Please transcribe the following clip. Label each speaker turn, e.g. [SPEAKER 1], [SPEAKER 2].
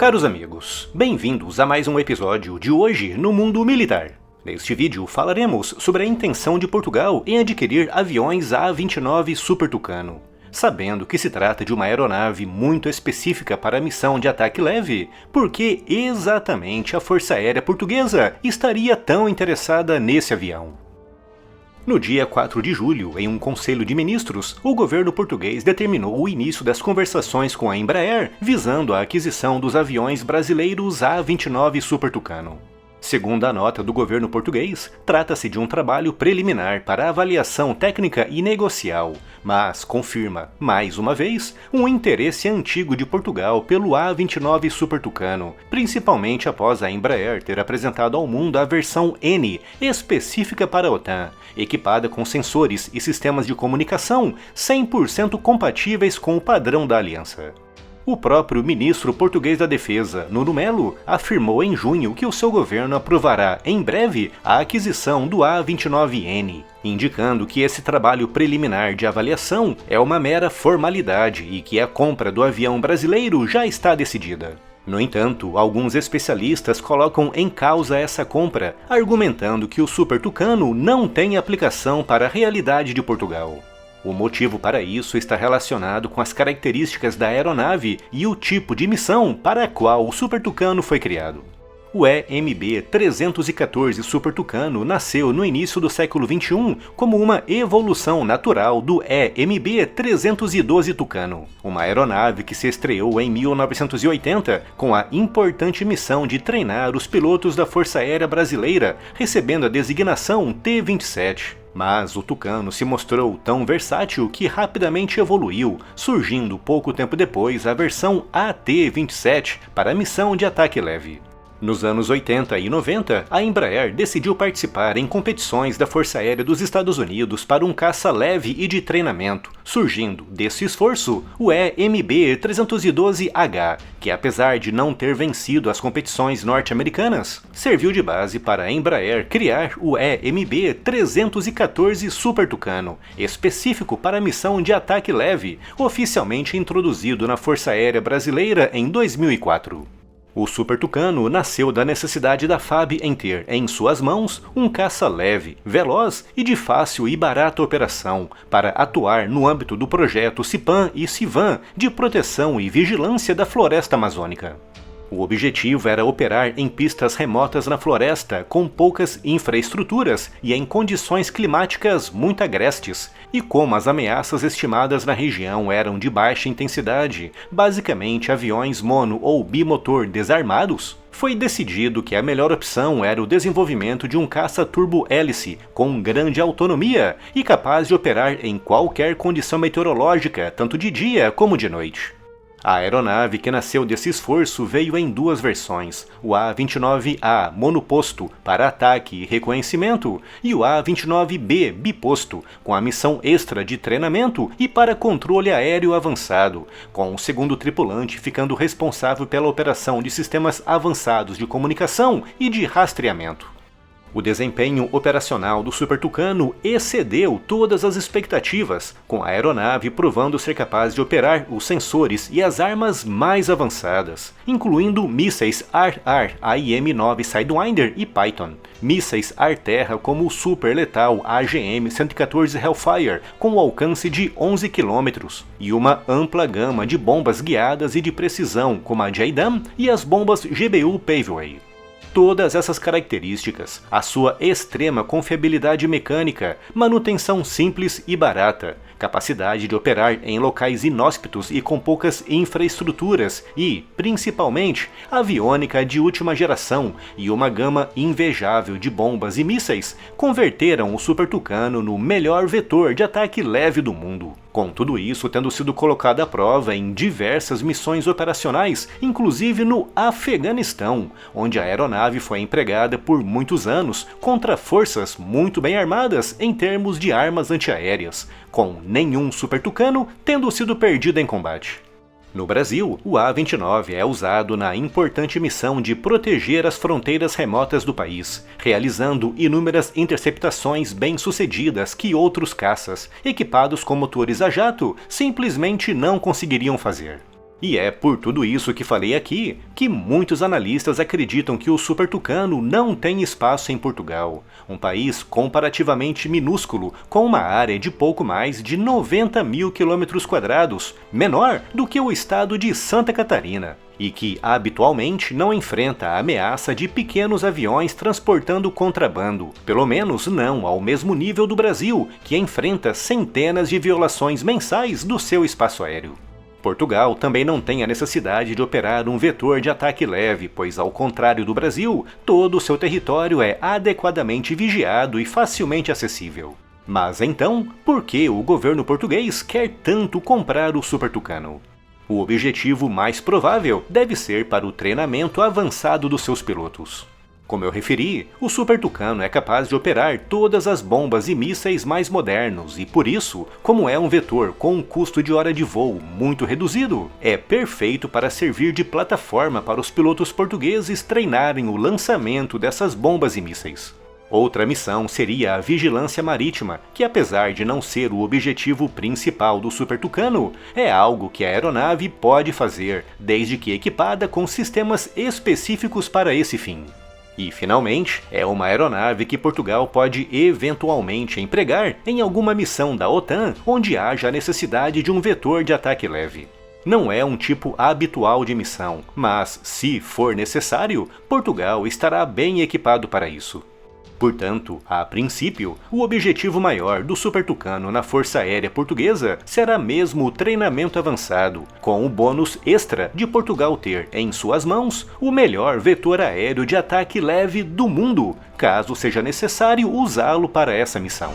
[SPEAKER 1] Caros amigos, bem-vindos a mais um episódio de Hoje no Mundo Militar. Neste vídeo falaremos sobre a intenção de Portugal em adquirir aviões A-29 Super Tucano. Sabendo que se trata de uma aeronave muito específica para a missão de ataque leve, por que exatamente a Força Aérea Portuguesa estaria tão interessada nesse avião? No dia 4 de julho, em um conselho de ministros, o governo português determinou o início das conversações com a Embraer, visando a aquisição dos aviões brasileiros A-29 Super Tucano. Segundo a nota do governo português, trata-se de um trabalho preliminar para avaliação técnica e negocial, mas confirma, mais uma vez, um interesse antigo de Portugal pelo A-29 Super Tucano, principalmente após a Embraer ter apresentado ao mundo a versão N, específica para a OTAN, equipada com sensores e sistemas de comunicação 100% compatíveis com o padrão da aliança. O próprio ministro português da Defesa, Nuno Melo, afirmou em junho que o seu governo aprovará em breve a aquisição do A-29N, indicando que esse trabalho preliminar de avaliação é uma mera formalidade e que a compra do avião brasileiro já está decidida. No entanto, alguns especialistas colocam em causa essa compra, argumentando que o Super Tucano não tem aplicação para a realidade de Portugal. O motivo para isso está relacionado com as características da aeronave e o tipo de missão para a qual o Super Tucano foi criado. O EMB-314 Super Tucano nasceu no início do século XXI como uma evolução natural do EMB-312 Tucano, uma aeronave que se estreou em 1980 com a importante missão de treinar os pilotos da Força Aérea Brasileira, recebendo a designação T-27. Mas o Tucano se mostrou tão versátil que rapidamente evoluiu, surgindo pouco tempo depois a versão AT-27 para a missão de ataque leve. Nos anos 80 e 90, a Embraer decidiu participar em competições da Força Aérea dos Estados Unidos para um caça leve e de treinamento, surgindo desse esforço o EMB-312H, que apesar de não ter vencido as competições norte-americanas, serviu de base para a Embraer criar o EMB-314 Super Tucano, específico para a missão de ataque leve, oficialmente introduzido na Força Aérea Brasileira em 2004. O Super Tucano nasceu da necessidade da FAB em ter em suas mãos um caça leve, veloz e de fácil e barata operação para atuar no âmbito do projeto CIPAM e CIVAM de proteção e vigilância da floresta amazônica. O objetivo era operar em pistas remotas na floresta com poucas infraestruturas e em condições climáticas muito agrestes, e como as ameaças estimadas na região eram de baixa intensidade, basicamente aviões mono ou bimotor desarmados, foi decidido que a melhor opção era o desenvolvimento de um caça turbo-hélice com grande autonomia e capaz de operar em qualquer condição meteorológica, tanto de dia como de noite. A aeronave que nasceu desse esforço veio em duas versões, o A-29A monoposto para ataque e reconhecimento e o A-29B biposto, com a missão extra de treinamento e para controle aéreo avançado, com o segundo tripulante ficando responsável pela operação de sistemas avançados de comunicação e de rastreamento. O desempenho operacional do Super Tucano excedeu todas as expectativas, com a aeronave provando ser capaz de operar os sensores e as armas mais avançadas, incluindo mísseis ar-ar AIM-9 Sidewinder e Python, mísseis ar-terra como o super letal AGM-114 Hellfire, com alcance de 11 km, e uma ampla gama de bombas guiadas e de precisão, como a JDAM e as bombas GBU Paveway. Todas essas características, a sua extrema confiabilidade mecânica, manutenção simples e barata, capacidade de operar em locais inóspitos e com poucas infraestruturas e, principalmente, aviônica de última geração e uma gama invejável de bombas e mísseis, converteram o Super Tucano no melhor vetor de ataque leve do mundo. Com tudo isso tendo sido colocado à prova em diversas missões operacionais, inclusive no Afeganistão, onde a aeronave foi empregada por muitos anos contra forças muito bem armadas em termos de armas antiaéreas, com nenhum Super Tucano tendo sido perdido em combate. No Brasil, o A-29 é usado na importante missão de proteger as fronteiras remotas do país, realizando inúmeras interceptações bem-sucedidas que outros caças, equipados com motores a jato, simplesmente não conseguiriam fazer. E é por tudo isso que falei aqui que muitos analistas acreditam que o Super Tucano não tem espaço em Portugal, um país comparativamente minúsculo, com uma área de pouco mais de 90 mil quilômetros quadrados, menor do que o estado de Santa Catarina, e que habitualmente não enfrenta a ameaça de pequenos aviões transportando contrabando, pelo menos não ao mesmo nível do Brasil, que enfrenta centenas de violações mensais do seu espaço aéreo. Portugal também não tem a necessidade de operar um vetor de ataque leve, pois, ao contrário do Brasil, todo o seu território é adequadamente vigiado e facilmente acessível. Mas então, por que o governo português quer tanto comprar o Super Tucano? O objetivo mais provável deve ser para o treinamento avançado dos seus pilotos. Como eu referi, o Super Tucano é capaz de operar todas as bombas e mísseis mais modernos e, por isso, como é um vetor com um custo de hora de voo muito reduzido, é perfeito para servir de plataforma para os pilotos portugueses treinarem o lançamento dessas bombas e mísseis. Outra missão seria a vigilância marítima, que apesar de não ser o objetivo principal do Super Tucano, é algo que a aeronave pode fazer, desde que equipada com sistemas específicos para esse fim. E, finalmente, é uma aeronave que Portugal pode eventualmente empregar em alguma missão da OTAN onde haja a necessidade de um vetor de ataque leve. Não é um tipo habitual de missão, mas, se for necessário, Portugal estará bem equipado para isso. Portanto, a princípio, o objetivo maior do Super Tucano na Força Aérea Portuguesa será mesmo o treinamento avançado, com o bônus extra de Portugal ter em suas mãos o melhor vetor aéreo de ataque leve do mundo, caso seja necessário usá-lo para essa missão.